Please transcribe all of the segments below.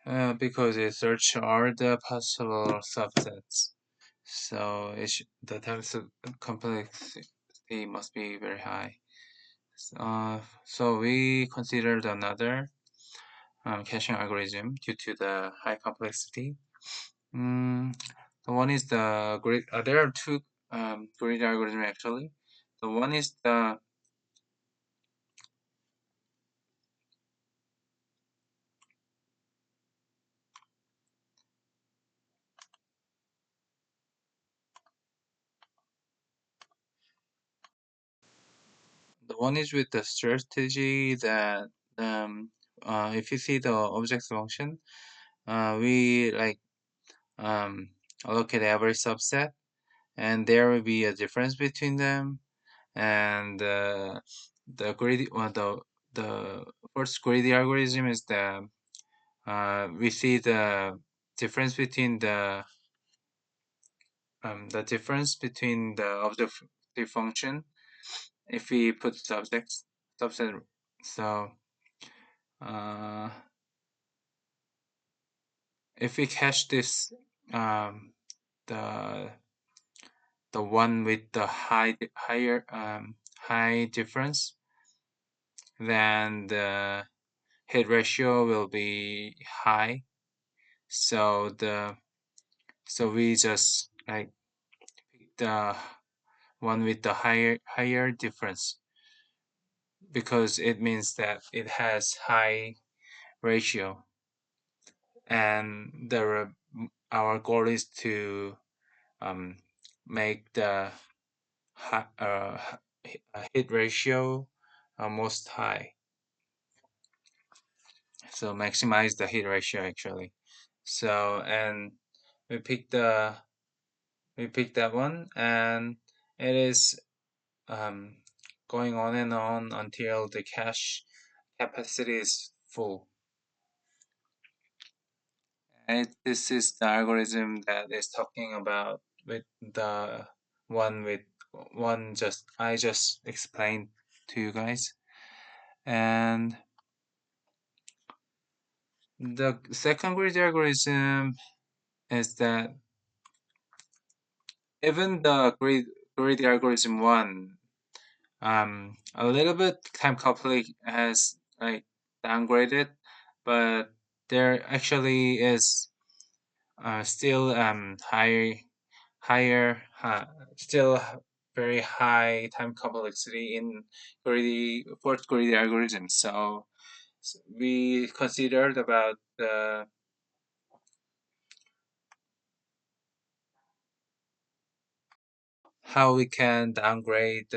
because it search all the possible subsets. So the types of complexity must be very high. So we considered another caching algorithm due to the high complexity. Mm, the one is the grid. There are two grid algorithm actually. The one is the one is with the strategy that um, if you see the object function, we like um, allocate every subset, and there will be a difference between them, and the greedy the first greedy algorithm is we see difference between the difference between the objective function if we put subset. So uh, if we cache this um, the the one with the high difference, then the hit ratio will be high. So we just like pick the one with the higher difference because it means that it has high ratio, and our goal is to um, make the hit ratio most high. So maximize the hit ratio actually. So and we pick the we pick that one, and it is um, going on and on until the cache capacity is full. And this is the algorithm that is talking about with the one with one just I just explained to you guys. And the second grid algorithm is that even the grid algorithm one, a little bit time complete has like downgraded, but there actually is still higher still very high time complexity in fourth greedy algorithm. So we considered about how we can downgrade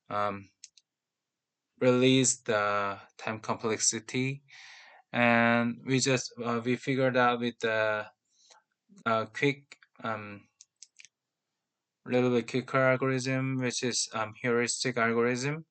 um, release the time complexity, and we figured out with the quick little bit quicker algorithm, which is heuristic algorithm.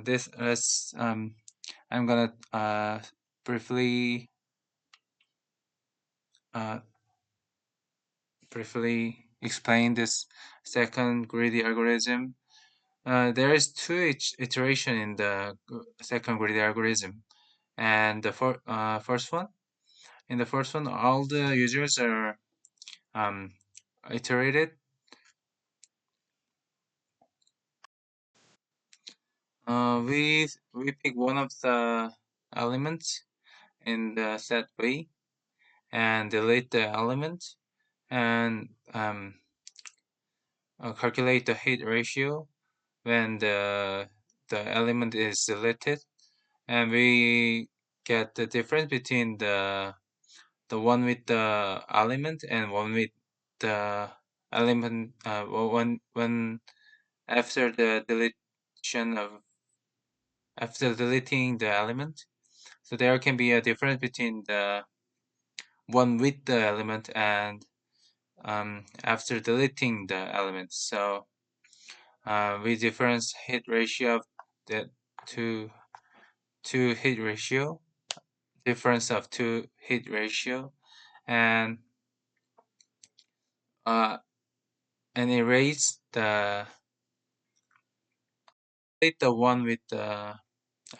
This let's I'm gonna briefly uh, briefly explain this second greedy algorithm. There is two iteration in the second greedy algorithm, and the first one in the first one all the users are um, iterated. We pick one of the elements in the set B and delete the element, and calculate the hit ratio when the element is deleted, and we get the difference between the one with the element and one with the element when after the deletion of after deleting the element. So there can be a difference between the one with the element and after deleting the element. So we difference hit ratio of the two hit ratio, difference of two hit ratio, and uh, erase the one with the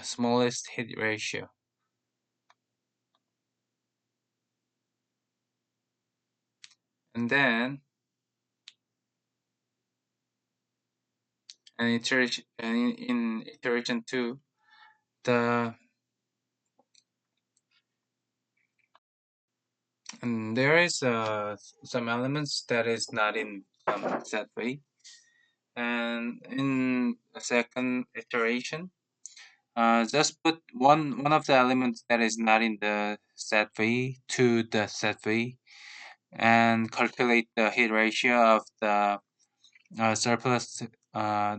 smallest hit ratio. And then in iteration 2, the and there is some elements that is not in set way. And in the second iteration, just put one of the elements that is not in the set V to the set V and calculate the heat ratio of the surplus, the uh,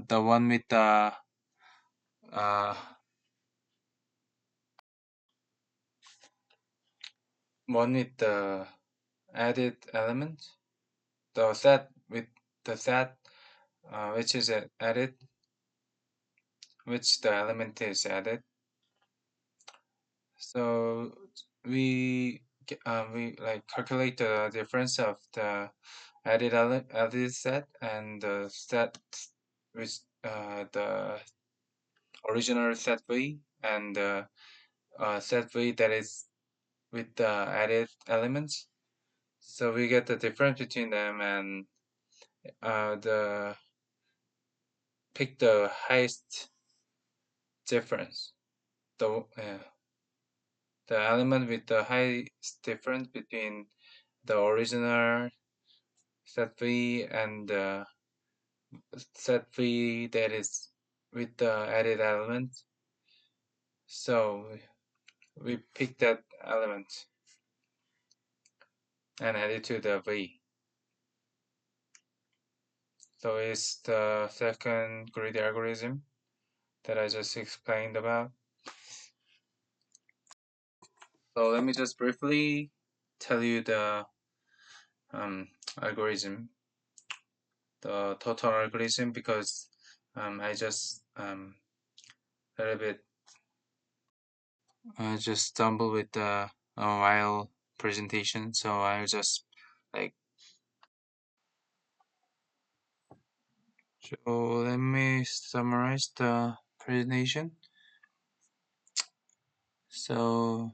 one with the added element, the set with the set which is added, which the element is added. So we like calculate the difference of the added set and the set with the original set V and the set V that is with the added elements. So we get the difference between them and the pick the highest difference. The element with the highest difference between the original set V and the set V that is with the added element. So we pick that element and add it to the V. So it's the second grid algorithm that I just explained about. So let me just briefly tell you the um, algorithm, the total algorithm, because I just a little bit just stumbled with the while presentation, so I'll just like so let me summarize the presentation. So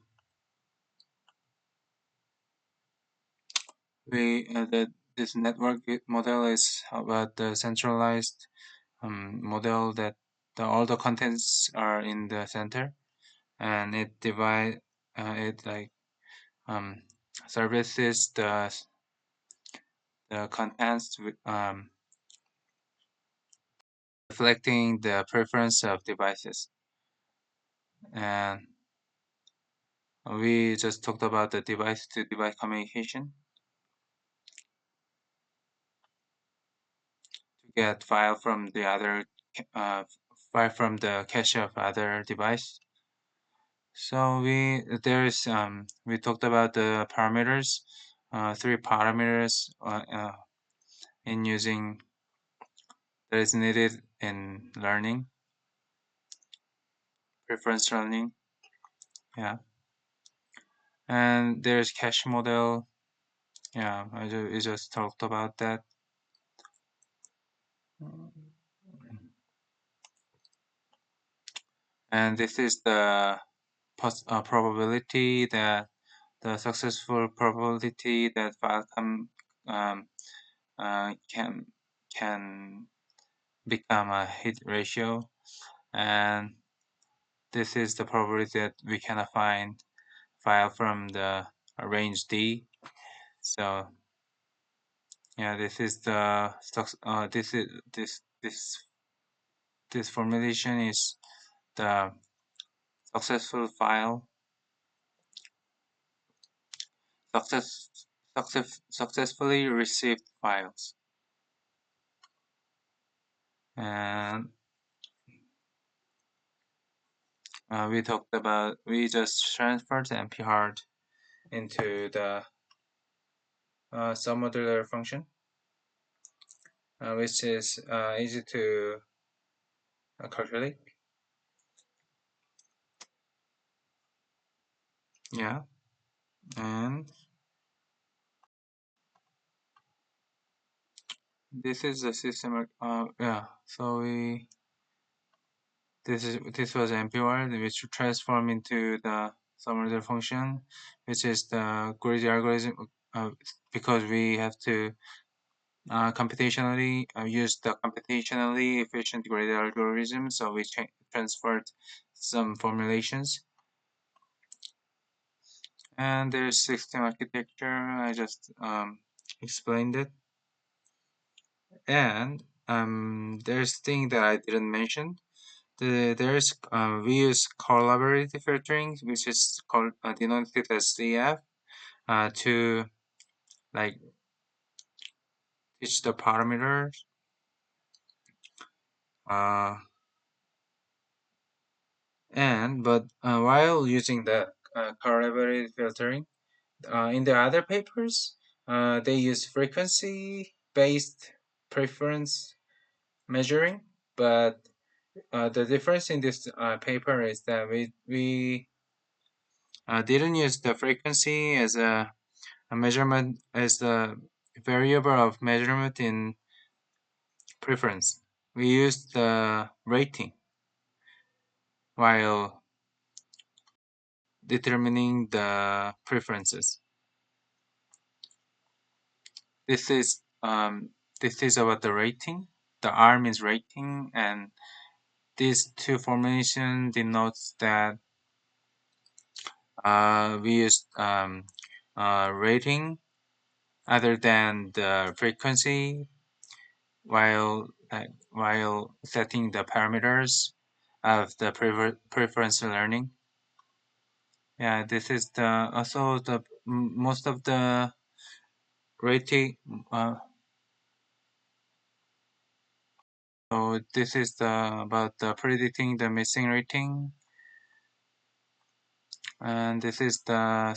this network model is about the centralized model that all the contents are in the center, and it like um, services the contents reflecting the preference of devices. And we just talked about the device to device communication to get uh, file from the cache of other device. So we talked about the parameters, three parameters in using that is needed in learning, preference learning, yeah. And there's cache model, yeah. We just talked about that. And this is the probability that the successful probability that file um, can become a hit ratio, and this is the probability that we can find file from the range D. So yeah, this is the this formulation is the successful file success successfully received files. And we just transferred the NP hard into the submodular function, which is easy to calculate. Yeah, and this is the system. Yeah, so this was NP word which transform into the submodular function, which is the grid algorithm. because we have to computationally use the computationally efficient gradient algorithm, so we transferred some formulations. And there's system architecture. I just explained it. And there's thing that I didn't mention. There's we use collaborative filtering, which is called denoted as CF, to like teach the parameters. Uh, but while using the collaborative filtering, in the other papers, they use frequency-based preference measuring, but the difference in this paper is that we didn't use the frequency as a measurement as the variable of measurement in preference. We used the rating while determining the preferences. This is this is about the rating. The R means rating, and these two formation denotes that we used rating other than the frequency while setting the parameters of the preference learning. Yeah, this is the also the most of the rating. So this is the about the predicting the missing rating, and this is the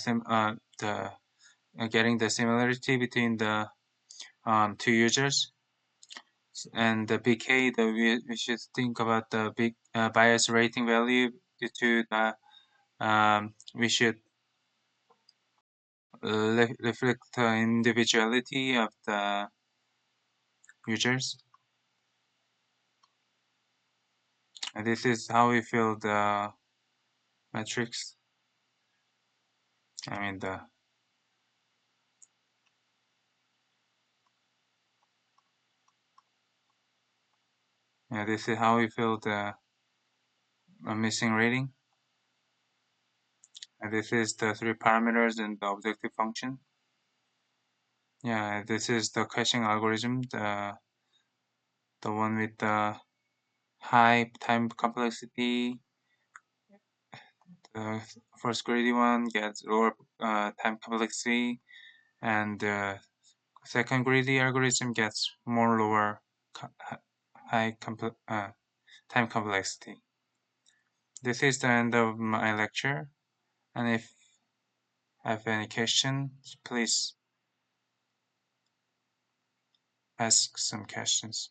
getting the similarity between the two users. And the BK, we should think about the big bias rating value due to the we should reflect the individuality of the users. And this is how we fill the matrix. I mean the yeah, this is how we fill the missing rating. And this is the three parameters and the objective function. Yeah, this is the caching algorithm, the one with the high time complexity. The first greedy one gets lower time complexity, and the second greedy algorithm gets more lower high time complexity. This is the end of my lecture, and if I have any questions, please ask some questions.